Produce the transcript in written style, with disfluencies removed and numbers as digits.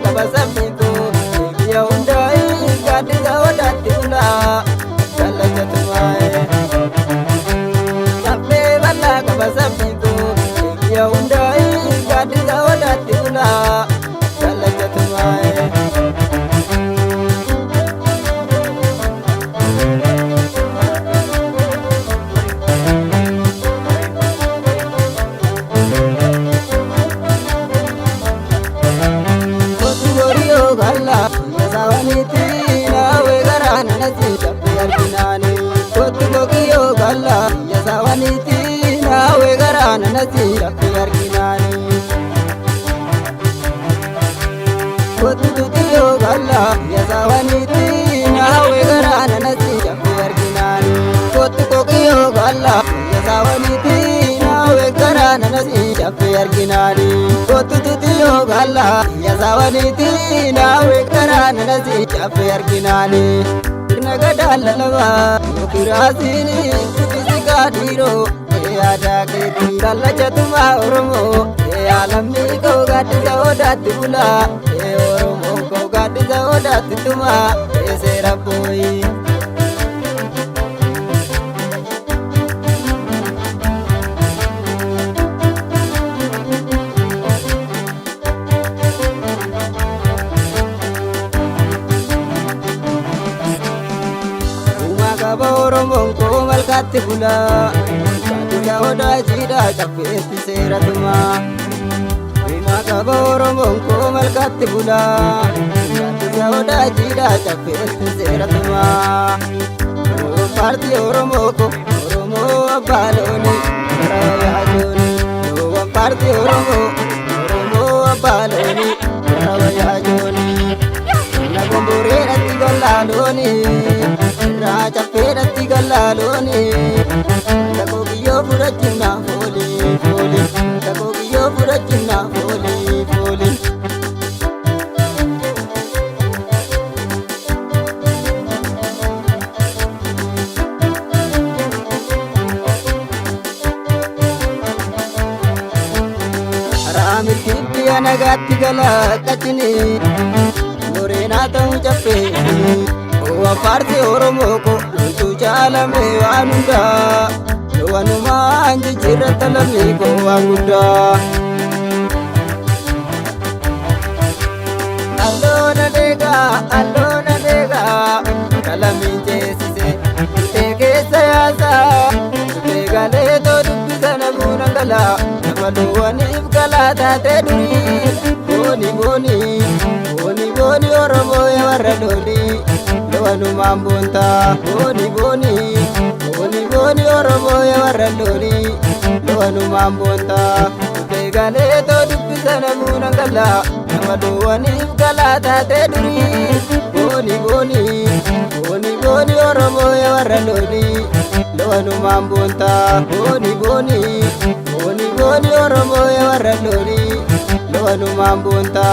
qaba sabbitu biyya hundaa'e gaaddisa odaatti bula jallachatumaa'e saffee bal'aa qaba sabbitu biyya hundaa'e gaaddisa odaatti bula jallachatumaa'e. Nasi rapi arginani, kotu tutiyo galla ya sawaniti nawe garana nasi rapi arginani, kotu kokiyo galla ya sawaniti nawe garana nasi rapi arginani, kotu tutiyo galla ya sawaniti nawe garana nasi rapi arginani. Nagadala lava ukirasini kubisikadiro ada keti jallachatuma oromo alamni ko gaaddisa odaatti bula oromo ko gaaddisa odaatti tuma seera boyi. Uma oromo ko malkaatti bula oda jida caffeetti seeratuma bima qaba oromoon koo malkaatti bula gaaddisa oda jida caffeetti seeratuma paartii oromoo ko oromoo abbaa looni gara wayaajooni loowwan paartii oromoo abbaa looni gara wayaajooni na gomboreedhatti gollaalooni irraa caffeedhatti gollaalooni. Furachina foli foli, takokiyo furachina foli foli. Aramiti biya nagatti gala kachini, morena ta'u chappe. Owa paarti oromoo ko tu jaalame waan hundaa. Wanuma anji jirata lammi ko wangudda allona dega kalamin jeesise teke sayasa tegale to dubbisa namuna gala namaluwaniif gala taate duri boni oromoo ya warra loli lowanumaan boonta boni oromoo ya warra loli lowanumaan boonta teegalee too dubbisa namuuna gala nama loowwaniif galaa taate duri booni oromoo ya warra loli lowanumaan boonta booni oromoo ya warra loli lowanumaan boonta.